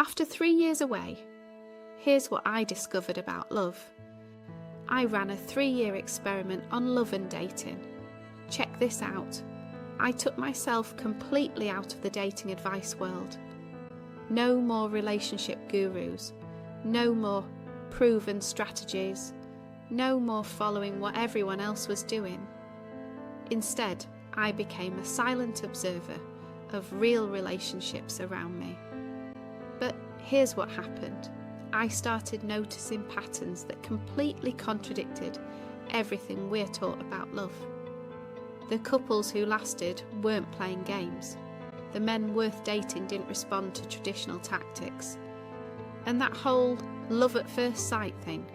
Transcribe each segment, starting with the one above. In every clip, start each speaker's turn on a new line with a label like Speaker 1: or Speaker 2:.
Speaker 1: After 3 years away, here's what I discovered about love. I ran a 3-year experiment on love and dating. Check this out. I took myself completely out of the dating advice world. No more relationship gurus. No more proven strategies. No more following what everyone else was doing. Instead, I became a silent observer of real relationships around me. But here's what happened. I started noticing patterns that completely contradicted everything we're taught about love. The couples who lasted weren't playing games. The men worth dating didn't respond to traditional tactics. And that whole love at first sight thing,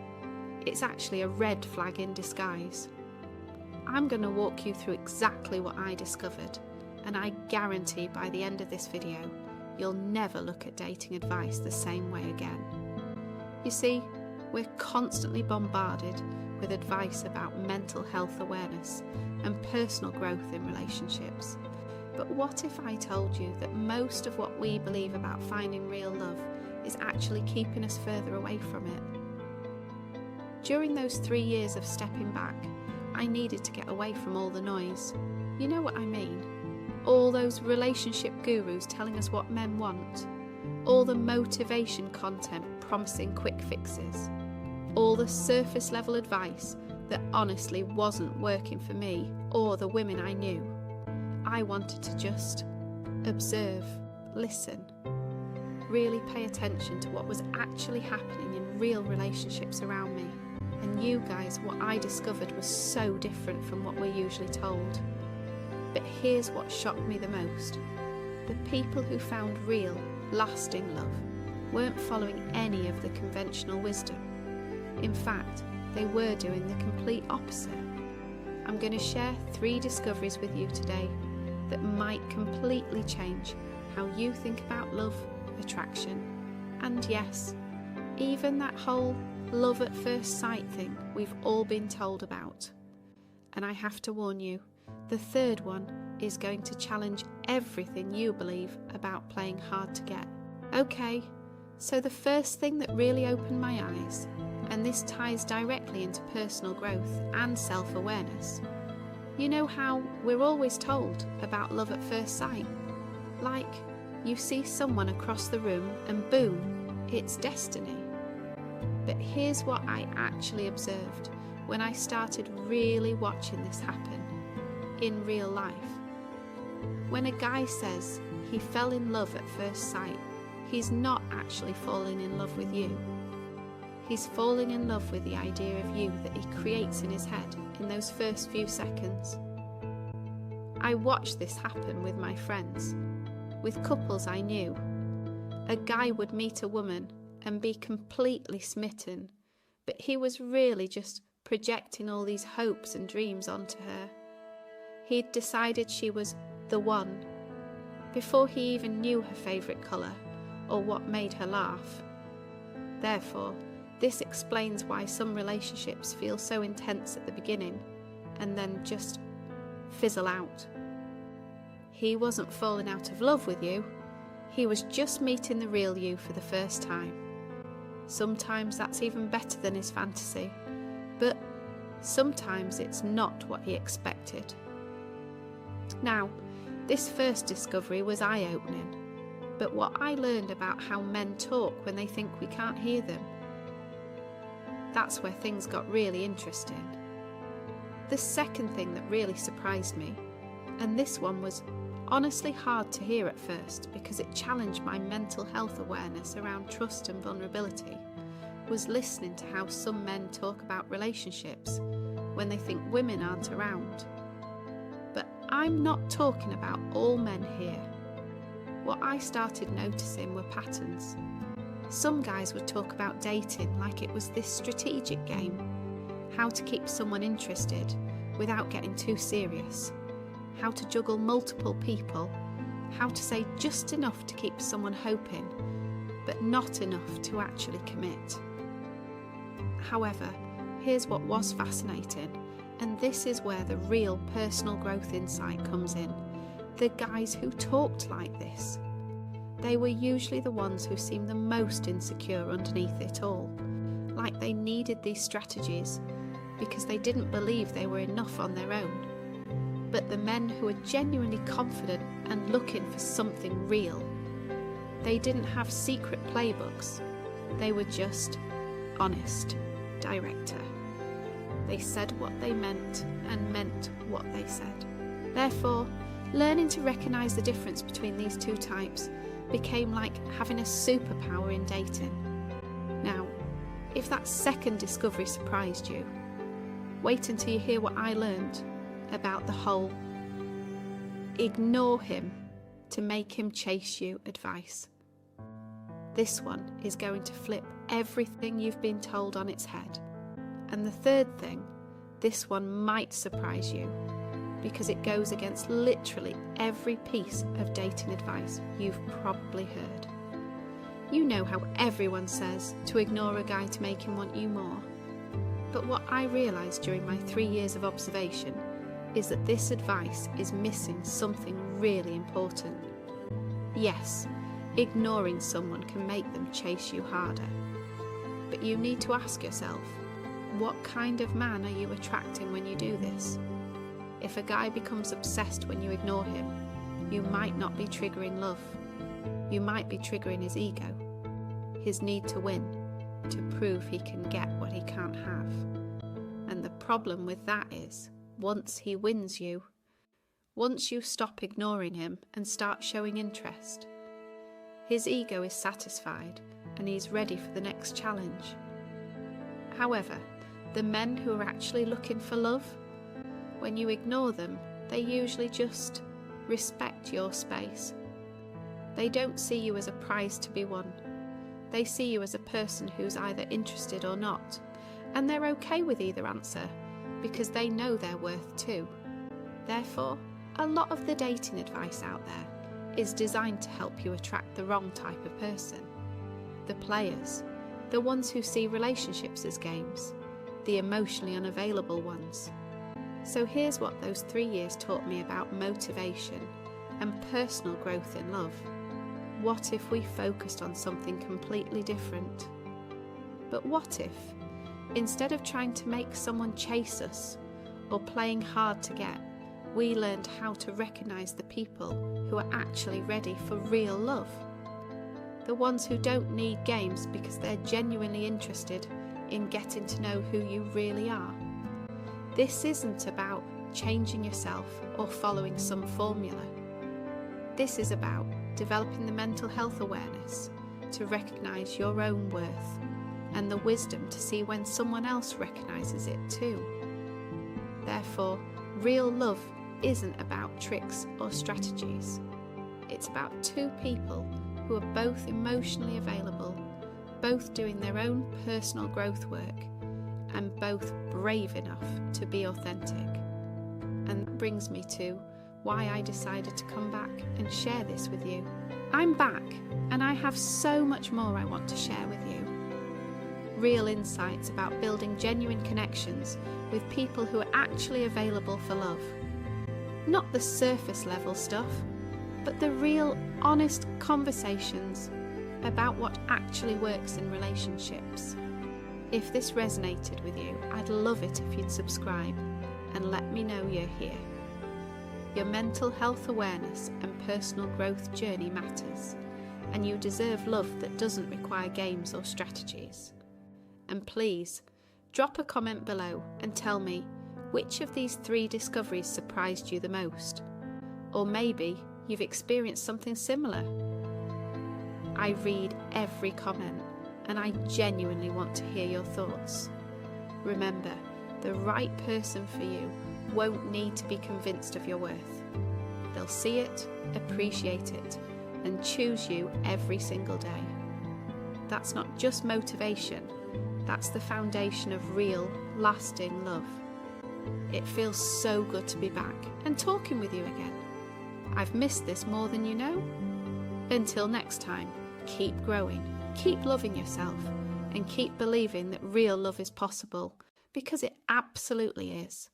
Speaker 1: it's actually a red flag in disguise. I'm going to walk you through exactly what I discovered, and I guarantee by the end of this video, you'll never look at dating advice the same way again. You see, we're constantly bombarded with advice about mental health awareness and personal growth in relationships. But what if I told you that most of what we believe about finding real love is actually keeping us further away from it? During those 3 years of stepping back, I needed to get away from all the noise. You know what I mean? All those relationship gurus telling us what men want. All the motivation content promising quick fixes. All the surface level advice that honestly wasn't working for me or the women I knew. I wanted to just observe, listen, really pay attention to what was actually happening in real relationships around me. And you guys, what I discovered was so different from what we're usually told. But here's what shocked me the most. The people who found real, lasting love weren't following any of the conventional wisdom. In fact, they were doing the complete opposite. I'm going to share 3 discoveries with you today that might completely change how you think about love, attraction, and yes, even that whole love at first sight thing we've all been told about. And I have to warn you, the third one is going to challenge everything you believe about playing hard to get. Okay, so the first thing that really opened my eyes, and this ties directly into personal growth and self-awareness. You know how we're always told about love at first sight? Like, you see someone across the room and boom, it's destiny. But here's what I actually observed when I started really watching this happen in real life. When a guy says he fell in love at first sight, he's not actually falling in love with you. He's falling in love with the idea of you that he creates in his head in those first few seconds. I watched this happen with my friends, with couples I knew. A guy would meet a woman and be completely smitten, but he was really just projecting all these hopes and dreams onto her. He'd decided she was the one before he even knew her favourite colour or what made her laugh. Therefore, this explains why some relationships feel so intense at the beginning and then just fizzle out. He wasn't falling out of love with you, he was just meeting the real you for the first time. Sometimes that's even better than his fantasy, but sometimes it's not what he expected. Now, this first discovery was eye-opening, but what I learned about how men talk when they think we can't hear them, that's where things got really interesting. The second thing that really surprised me, and this one was honestly hard to hear at first because it challenged my mental health awareness around trust and vulnerability, was listening to how some men talk about relationships when they think women aren't around. But I'm not talking about all men here. What I started noticing were patterns. Some guys would talk about dating like it was this strategic game, how to keep someone interested without getting too serious, how to juggle multiple people, how to say just enough to keep someone hoping, but not enough to actually commit. However, here's what was fascinating, and this is where the real personal growth insight comes in. The guys who talked like this, they were usually the ones who seemed the most insecure underneath it all, like they needed these strategies because they didn't believe they were enough on their own. But the men who were genuinely confident and looking for something real, they didn't have secret playbooks. They were just honest, director. They said what they meant and meant what they said. Therefore, learning to recognise the difference between these two types became like having a superpower in dating. Now, if that second discovery surprised you, wait until you hear what I learned about the whole ignore him to make him chase you advice. This one is going to flip everything you've been told on its head. And the third thing, this one might surprise you because it goes against literally every piece of dating advice you've probably heard. You know how everyone says to ignore a guy to make him want you more. But what I realised during my 3 years of observation is that this advice is missing something really important. Yes, ignoring someone can make them chase you harder. But you need to ask yourself, what kind of man are you attracting when you do this? If a guy becomes obsessed when you ignore him, you might not be triggering love. You might be triggering his ego, his need to win, to prove he can get what he can't have. And the problem with that is, once he wins you, once you stop ignoring him and start showing interest, his ego is satisfied and he's ready for the next challenge. However, the men who are actually looking for love, when you ignore them, they usually just respect your space. They don't see you as a prize to be won. They see you as a person who's either interested or not, and they're okay with either answer because they know their worth too. Therefore, a lot of the dating advice out there is designed to help you attract the wrong type of person. The players, the ones who see relationships as games, the emotionally unavailable ones. So here's what those 3 years taught me about motivation and personal growth in love. What if we focused on something completely different? But what if, instead of trying to make someone chase us or playing hard to get, we learned how to recognise the people who are actually ready for real love? The ones who don't need games because they're genuinely interested in getting to know who you really are. This isn't about changing yourself or following some formula. This is about developing the mental health awareness to recognise your own worth and the wisdom to see when someone else recognises it too. Therefore, real love isn't about tricks or strategies. It's about two people who are both emotionally available, both doing their own personal growth work, and both brave enough to be authentic. And that brings me to why I decided to come back and share this with you. I'm back, and I have so much more I want to share with you. Real insights about building genuine connections with people who are actually available for love. Not the surface level stuff, but the real, honest conversations about what actually works in relationships. If this resonated with you, I'd love it if you'd subscribe and let me know you're here. Your mental health awareness and personal growth journey matters, and you deserve love that doesn't require games or strategies. And please, drop a comment below and tell me which of these 3 discoveries surprised you the most. Or maybe you've experienced something similar. I read every comment, and I genuinely want to hear your thoughts. Remember, the right person for you won't need to be convinced of your worth. They'll see it, appreciate it, and choose you every single day. That's not just motivation, that's the foundation of real, lasting love. It feels so good to be back and talking with you again. I've missed this more than you know. Until next time, keep growing, keep loving yourself, and keep believing that real love is possible, because it absolutely is.